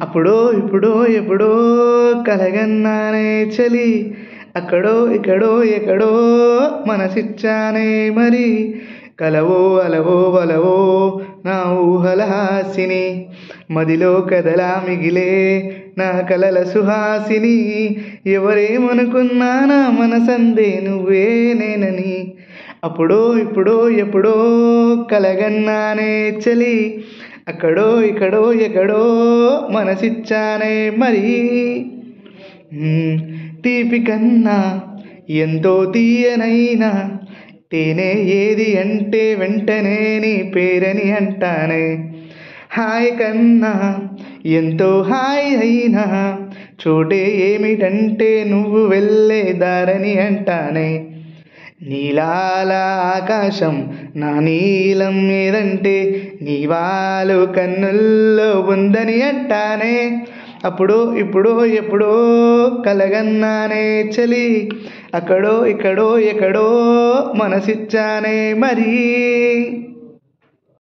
అప్పుడో ఇప్పుడో ఎప్పుడో కలగన్నానే చలి, అక్కడో ఇక్కడో ఎక్కడో మనసిచ్చానే మరి, కలవో అలవో వలవో నా ఊహల హాసిని, మదిలో కదలా మిగిలే నా కలల సుహాసిని, ఎవరేమనుకున్నా నా మనసందే నువ్వే నేనని, అప్పుడో ఇప్పుడో ఎప్పుడో కలగన్నానే చలి, అక్కడో ఇక్కడో ఎక్కడో మనసిచ్చానే మరి. తీపి కన్నా ఎంతో తీయనైనా తేనె ఏది అంటే వెంటనే నీ పేరని అంటానే, హాయ్ కన్నా ఎంతో హాయ్ అయినా చోటే ఏమిటంటే నువ్వు వెళ్ళే దారని అంటానే, నీలాల ఆకాశం నా నీలం ఏదంటే నీవాలు కన్నుల్లో ఉందని అంటానే, అప్పుడో ఇప్పుడో ఎప్పుడో కలగన్నానే చలి, అక్కడో ఇక్కడో ఎక్కడో మనసిచ్చానే మరి.